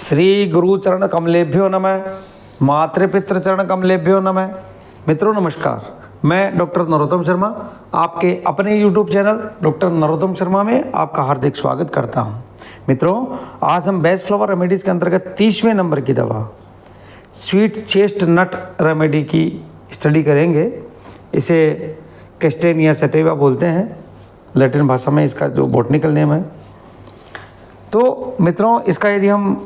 श्री गुरु चरण कमलेभ्यो नमः। मातृपितृ चरण कमलेभ्यो नमः। मित्रों नमस्कार, मैं डॉक्टर नरोत्तम शर्मा आपके अपने YouTube channel doctor Narottam Sharma में आपका हार्दिक स्वागत करता हूं। मित्रों, आज हम बेस्ट फ्लावर रेमेडीज़ के अंतर्गत 30वें नंबर की दवा स्वीट चेस्ट नट रेमेडी की स्टडी करेंगे। इसे कैस्टेनिया सैटिवा बोलते हैं, लैटिन भाषा में इसका जो बॉटनिकल नेम है। तो मित्रों, इसका यदि हम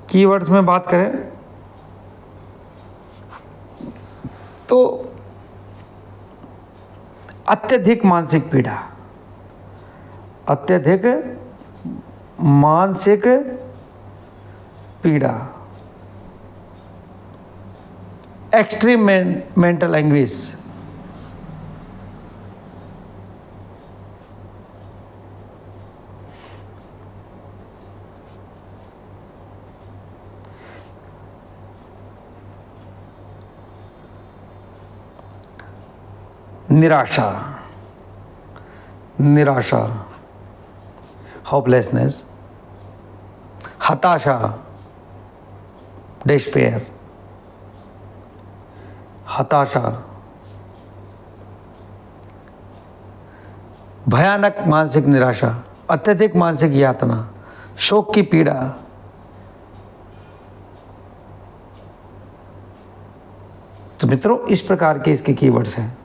कीवर्ड्स में बात करें तो अत्यधिक मानसिक पीड़ा, अत्यधिक मानसिक पीड़ा, एक्सट्रीम मेंटल एंग्विश, निराशा, होपलेसनेस, हताशा, डिस्पेयर, भयानक मानसिक निराशा, अत्यधिक मानसिक यातना, शोक की पीड़ा। तो मित्रों, इस प्रकार के इसके कीवर्ड्स हैं।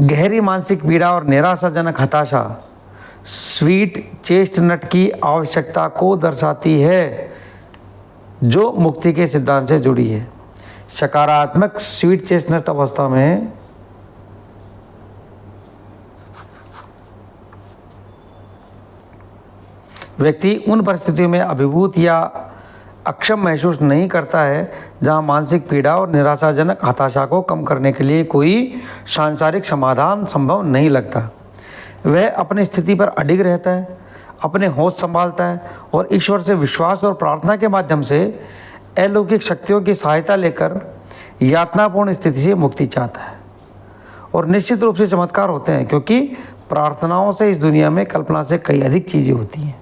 गहरी मानसिक पीड़ा और निराशाजनक हताशा स्वीट चेस्ट नट की आवश्यकता को दर्शाती है, जो मुक्ति के सिद्धांत से जुड़ी है। सकारात्मक स्वीट चेस्ट नट अवस्था में व्यक्ति उन परिस्थितियों में अभिभूत या अक्षम महसूस नहीं करता है जहां मानसिक पीड़ा और निराशाजनक हताशा को कम करने के लिए कोई सांसारिक समाधान संभव नहीं लगता। वह अपनी स्थिति पर अडिग रहता है, अपने होश संभालता है और ईश्वर से विश्वास और प्रार्थना के माध्यम से अलौकिक शक्तियों की सहायता लेकर यातनापूर्ण स्थिति से मुक्ति चाहता है। और निश्चित रूप से चमत्कार होते हैं, क्योंकि प्रार्थनाओं से इस दुनिया में कल्पना से कई अधिक चीज़ें होती हैं।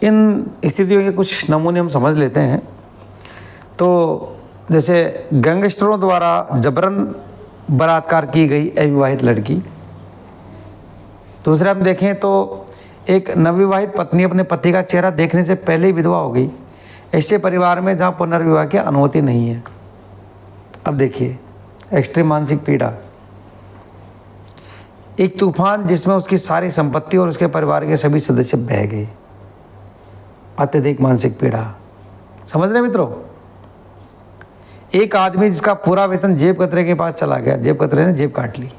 इन स्थितियों के कुछ नमूने हम समझ लेते हैं। तो जैसे गैंगस्टरों द्वारा जबरन बलात्कार की गई अविवाहित लड़की। दूसरा हम देखें तो एक नवविवाहित पत्नी अपने पति का चेहरा देखने से पहले ही विधवा हो गई, ऐसे परिवार में जहां पुनर्विवाह की अनुमति नहीं है। अब देखिए, एक्सट्रीम मानसिक पीड़ा, एक तूफान जिसमें उसकी सारी संपत्ति और उसके परिवार के सभी सदस्य बह गए। अत्यधिक मानसिक पीड़ा, समझ रहे मित्रों? एक आदमी जिसका पूरा वेतन जेब कतरे के पास चला गया, जेब कतरे ने जेब काट ली,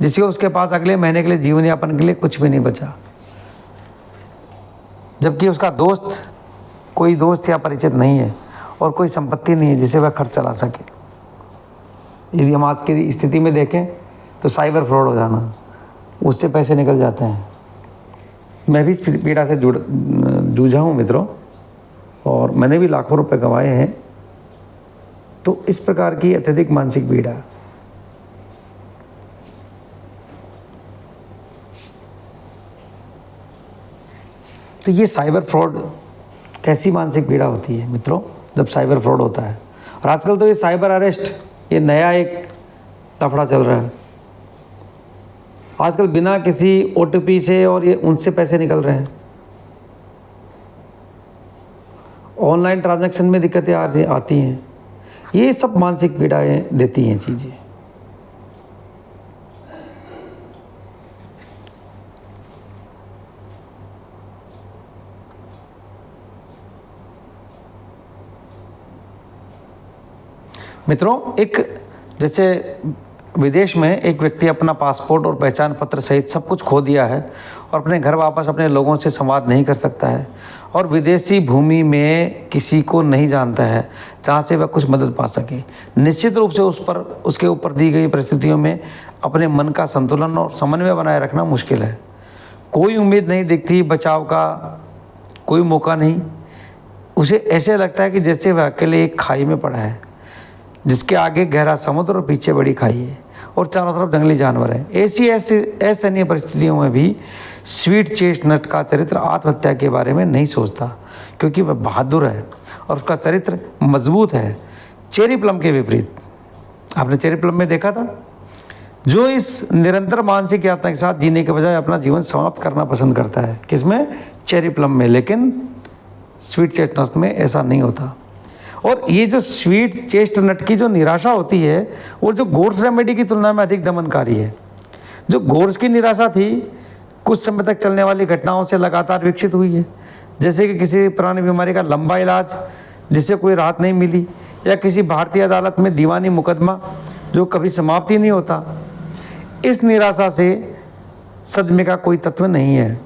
जिसके उसके पास अगले महीने के लिए जीवन यापन के लिए कुछ भी नहीं बचा, जबकि उसका दोस्त, कोई दोस्त या परिचित नहीं है और कोई संपत्ति नहीं है जिसे वह खर्च चला सके। यदि हम आज की स्थिति में देखें तो साइबर फ्रॉड हो जाना, उससे पैसे निकल जाते हैं। मैं भी इस पीड़ा से जूझा हूँ मित्रों, और मैंने भी लाखों रुपए कमाए हैं। तो इस प्रकार की अत्यधिक मानसिक पीड़ा, तो ये साइबर फ्रॉड कैसी मानसिक पीड़ा होती है मित्रों, जब साइबर फ्रॉड होता है। और आजकल तो ये साइबर अरेस्ट, ये नया एक लफड़ा चल रहा है। आजकल बिना किसी ओटीपी से और ये उनसे पैसे निकल रहे हैं। ऑनलाइन ट्रांजैक्शन में दिक्कतें आती हैं। ये सब मानसिक पीड़ाएं देती हैं चीज़ें। मित्रों, एक जैसे विदेश में एक व्यक्ति अपना पासपोर्ट और पहचान पत्र सहित सब कुछ खो दिया है और अपने घर वापस अपने लोगों से संवाद नहीं कर सकता है, और विदेशी भूमि में किसी को नहीं जानता है जहाँ से वह कुछ मदद पा सके। निश्चित रूप से उसके ऊपर दी गई परिस्थितियों में अपने मन का संतुलन और समन्वय बनाए रखना मुश्किल है। कोई उम्मीद नहीं दिखती बचाव का, कोई मौका नहीं। उसे ऐसे लगता है कि जैसे वह अकेले एक खाई में पड़ा है। जिसके आगे गहरा समुद्र और पीछे बड़ी खाई है और चारों तरफ जंगली जानवर हैं। ऐसी असहनीय परिस्थितियों में भी स्वीट चेस्टनट का चरित्र आत्महत्या के बारे में नहीं सोचता, क्योंकि वह बहादुर है और उसका चरित्र मजबूत है। चेरी प्लम के विपरीत, आपने चेरी प्लम में देखा था, जो इस निरंतर मानसिक यातना के साथ जीने के बजाय अपना जीवन समाप्त करना पसंद करता है। किसमें? चेरी प्लम में। लेकिन स्वीट चेस्टनट में ऐसा नहीं होता। और ये जो स्वीट चेस्टनट की जो निराशा होती है वो जो गोर्स रेमेडी की तुलना में अधिक दमनकारी है। जो गोर्स की निराशा थी कुछ समय तक चलने वाली घटनाओं से लगातार विकसित हुई है, जैसे कि किसी पुरानी बीमारी का लंबा इलाज जिससे कोई राहत नहीं मिली, या किसी भारतीय अदालत में दीवानी मुकदमा जो कभी समाप्त ही नहीं होता। इस निराशा से सदमे का कोई तत्व नहीं है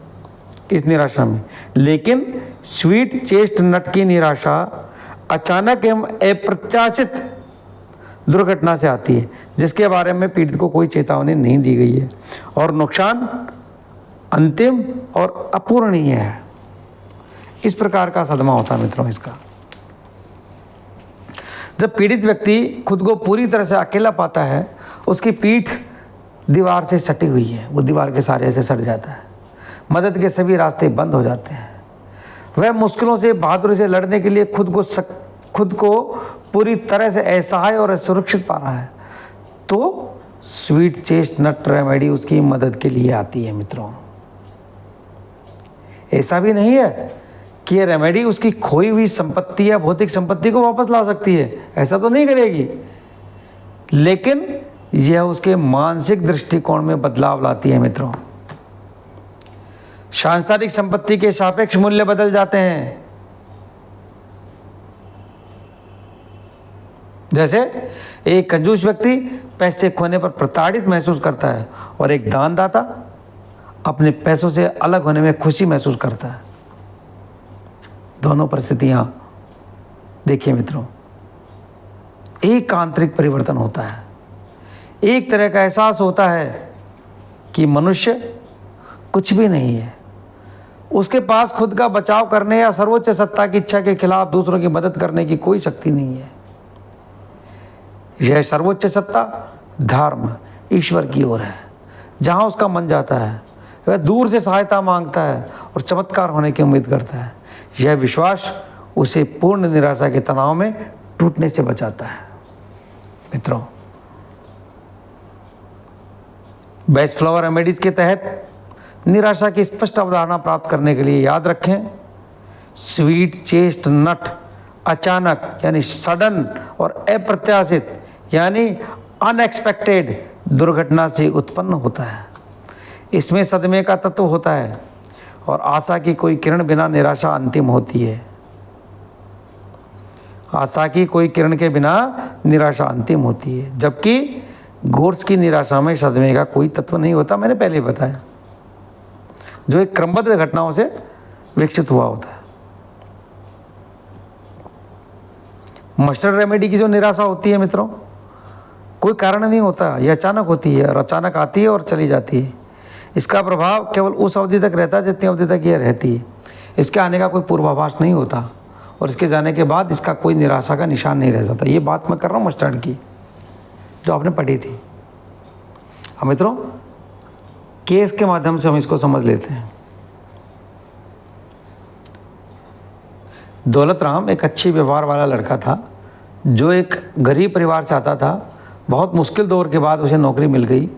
इस निराशा में। लेकिन स्वीट चेस्टनट की निराशा अचानक एवं अप्रत्याशित दुर्घटना से आती है, जिसके बारे में पीड़ित को कोई चेतावनी नहीं दी गई है और नुकसान अंतिम और अपूरणीय है। इस प्रकार का सदमा होता है मित्रों इसका। जब पीड़ित व्यक्ति खुद को पूरी तरह से अकेला पाता है, उसकी पीठ दीवार से सटी हुई है, वो दीवार के सहारे से सट जाता है, मदद के सभी रास्ते बंद हो जाते हैं। वह मुश्किलों से बहादुरी से लड़ने के लिए खुद को पूरी तरह से असहाय और असुरक्षित पा रहा है, तो स्वीट चेस्टनट रेमेडी उसकी मदद के लिए आती है मित्रों। ऐसा भी नहीं है कि ये रेमेडी उसकी खोई हुई संपत्ति या भौतिक संपत्ति को वापस ला सकती है, ऐसा तो नहीं करेगी, लेकिन यह उसके मानसिक दृष्टिकोण में बदलाव लाती है मित्रों। सांसारिक संपत्ति के सापेक्ष मूल्य बदल जाते हैं। जैसे एक कंजूस व्यक्ति पैसे खोने पर प्रताड़ित महसूस करता है और एक दानदाता अपने पैसों से अलग होने में खुशी महसूस करता है। दोनों परिस्थितियां देखिए मित्रों, एक आंतरिक परिवर्तन होता है। एक तरह का एहसास होता है कि मनुष्य कुछ भी नहीं है, उसके पास खुद का बचाव करने या सर्वोच्च सत्ता की इच्छा के खिलाफ दूसरों की मदद करने की कोई शक्ति नहीं है। यह सर्वोच्च सत्ता धर्म ईश्वर की ओर है। जहां उसका मन जाता है वह दूर से सहायता मांगता है और चमत्कार होने की उम्मीद करता है। यह विश्वास उसे पूर्ण निराशा के तनाव में टूटने से बचाता है। मित्रों, बेस्ट फ्लावर रेमेडीज के तहत निराशा की स्पष्ट अवधारणा प्राप्त करने के लिए याद रखें, स्वीट चेस्टनट अचानक यानी सडन और अप्रत्याशित यानी अनएक्सपेक्टेड दुर्घटना से उत्पन्न होता है। इसमें सदमे का तत्व होता है और आशा की कोई किरण बिना निराशा अंतिम होती है। आशा की कोई किरण के बिना निराशा अंतिम होती है, जबकि गोर्स की निराशा में सदमे का कोई तत्व नहीं होता। मैंने पहले ही बताया, जो एक क्रमबद्ध घटनाओं से विकसित हुआ होता है। मस्टर्ड रेमेडी की जो निराशा होती है मित्रों, कोई कारण नहीं होता, यह अचानक होती है और अचानक आती है और चली जाती है। इसका प्रभाव केवल उस अवधि तक रहता है जितनी अवधि तक यह रहती है। इसके आने का कोई पूर्वाभास नहीं होता और इसके जाने के बाद इसका कोई निराशा का निशान नहीं रह जाता। ये बात मैं कर रहा हूँ मस्टर्ड की, जो आपने पढ़ी थी। अब मित्रों, केस के माध्यम से हम इसको समझ लेते हैं। दौलत राम एक अच्छी व्यवहार वाला लड़का था, जो एक गरीब परिवार से आता था। बहुत मुश्किल दौर के बाद उसे नौकरी मिल गई।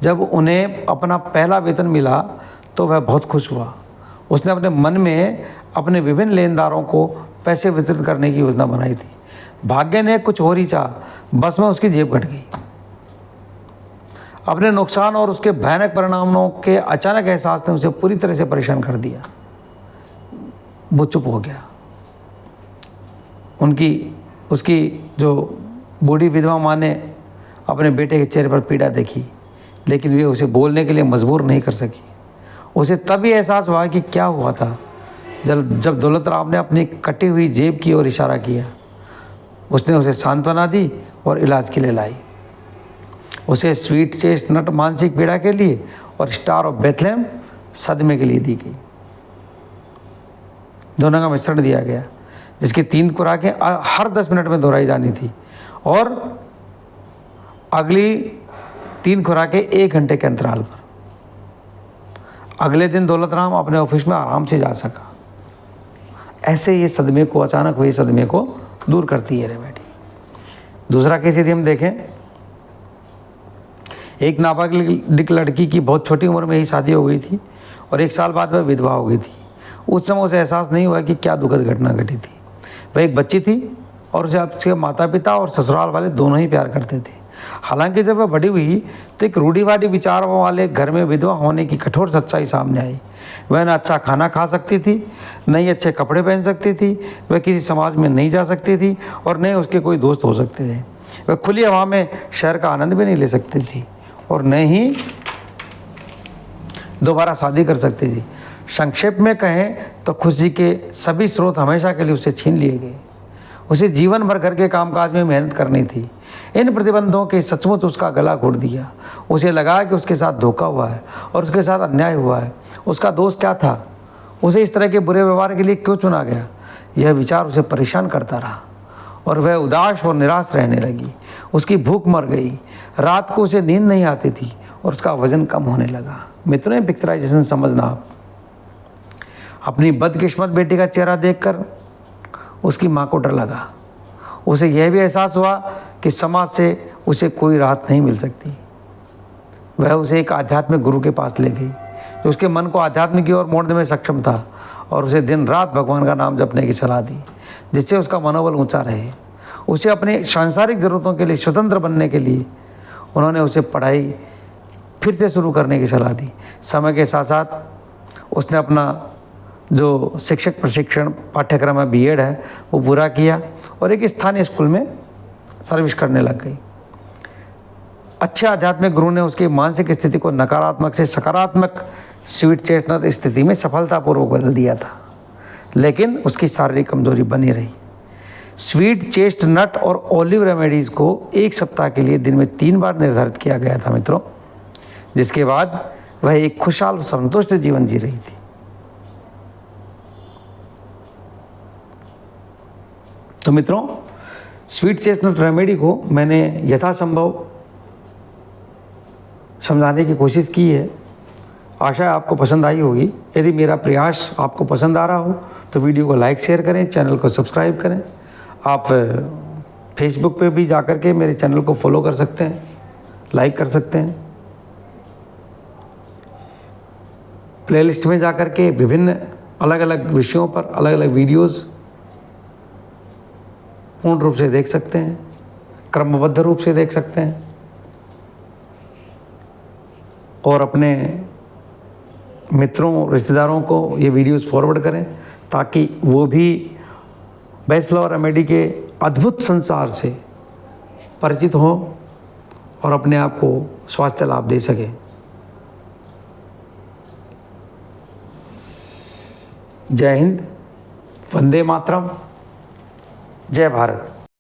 जब उन्हें अपना पहला वेतन मिला तो वह बहुत खुश हुआ। उसने अपने मन में अपने विभिन्न लेनदारों को पैसे वितरित करने की योजना बनाई थी। भाग्य ने कुछ और ही चाहा, बस में उसकी जेब कट गई। अपने नुकसान और उसके भयानक परिणामों के अचानक एहसास ने उसे पूरी तरह से परेशान कर दिया। वो चुप हो गया। उसकी जो बूढ़ी विधवा माँ ने अपने बेटे के चेहरे पर पीड़ा देखी, लेकिन वे उसे बोलने के लिए मजबूर नहीं कर सकी। उसे तभी एहसास हुआ कि क्या हुआ था जब दौलत राम ने अपनी कटी हुई जेब की ओर इशारा किया। उसने उसे सांत्वना दी और इलाज के लिए लाई। उसे स्वीट चेस्टनट मानसिक पीड़ा के लिए और स्टार ऑफ बेथलेहम सदमे के लिए दी गई। दोनों का मिश्रण दिया गया, जिसकी 3 खुराकें हर 10 मिनट में दोहराई जानी थी और अगली 3 खुराकें 1 घंटे के अंतराल पर। अगले दिन दौलत राम अपने ऑफिस में आराम से जा सका। ऐसे ये सदमे को, अचानक हुए सदमे को दूर करती है रेमेडी। दूसरा केस यदि हम देखें, एक नाबालिग लड़की की बहुत छोटी उम्र में ही शादी हो गई थी और 1 साल बाद वह विधवा हो गई थी। उस समय उसे एहसास नहीं हुआ कि क्या दुखद घटना घटी थी। वह एक बच्ची थी और उसे उसके माता पिता और ससुराल वाले दोनों ही प्यार करते थे। हालांकि जब वह बड़ी हुई तो एक रूढ़िवादी विचारों वाले घर में विधवा होने की कठोर सच्चाई सामने आई। वह न अच्छा खाना खा सकती थी, न ही अच्छे कपड़े पहन सकती थी, वह किसी समाज में नहीं जा सकती थी और न ही उसके कोई दोस्त हो सकते थे। वह खुली हवा में शहर का आनंद भी नहीं ले सकती थी और न ही दोबारा शादी कर सकती थी। संक्षेप में कहें तो खुशी के सभी स्रोत हमेशा के लिए उससे छीन लिए गए। उसे जीवन भर घर के कामकाज में मेहनत करनी थी। इन प्रतिबंधों के सचमुच उसका गला घोट दिया। उसे लगा कि उसके साथ धोखा हुआ है और उसके साथ अन्याय हुआ है। उसका दोष क्या था? उसे इस तरह के बुरे व्यवहार के लिए क्यों चुना गया? यह विचार उसे परेशान करता रहा और वह उदास और निराश रहने लगी। उसकी भूख मर गई, रात को उसे नींद नहीं आती थी और उसका वजन कम होने लगा। मित्रों, पिक्चराइजेशन समझना आप। अपनी बदकिस्मत बेटी का चेहरा देखकर उसकी माँ को डर लगा। उसे यह भी एहसास हुआ कि समाज से उसे कोई राहत नहीं मिल सकती। वह उसे एक आध्यात्मिक गुरु के पास ले गई जो उसके मन को आध्यात्म की ओर मोड़ने में सक्षम था और उसे दिन रात भगवान का नाम जपने की सलाह दी, जिससे उसका मनोबल ऊंचा रहे। उसे अपने सांसारिक ज़रूरतों के लिए स्वतंत्र बनने के लिए उन्होंने उसे पढ़ाई फिर से शुरू करने की सलाह दी। समय के साथ साथ उसने अपना जो शिक्षक प्रशिक्षण पाठ्यक्रम है, बीएड है, वो पूरा किया और एक स्थानीय स्कूल में सर्विस करने लग गई। अच्छे आध्यात्मिक गुरु ने उसकी मानसिक स्थिति को नकारात्मक से सकारात्मक स्वीट चेस्टनट स्थिति में सफलतापूर्वक बदल दिया था, लेकिन उसकी शारीरिक कमजोरी बनी रही। स्वीट चेस्टनट और ओलिव रेमेडीज़ को 1 सप्ताह के लिए दिन में 3 बार निर्धारित किया गया था मित्रों, जिसके बाद वह एक खुशहाल संतुष्ट जीवन जी रही थी। तो मित्रों, स्वीट चेस्टनट रेमेडी को मैंने यथासंभव समझाने की कोशिश की है। आशा है आपको पसंद आई होगी। यदि मेरा प्रयास आपको पसंद आ रहा हो तो वीडियो को लाइक शेयर करें, चैनल को सब्सक्राइब करें। आप फेसबुक पे भी जाकर के मेरे चैनल को फॉलो कर सकते हैं, लाइक कर सकते हैं। प्लेलिस्ट में जाकर के विभिन्न अलग अलग विषयों पर अलग अलग वीडियोज़ पूर्ण रूप से देख सकते हैं, क्रमबद्ध रूप से देख सकते हैं और अपने मित्रों, रिश्तेदारों को ये वीडियोस फॉरवर्ड करें ताकि वो भी बेस्ट फ्लावर रेमेडी के अद्भुत संसार से परिचित हों और अपने आप को स्वास्थ्य लाभ दे सकें। जय हिंद, वंदे मातरम, जय भारत।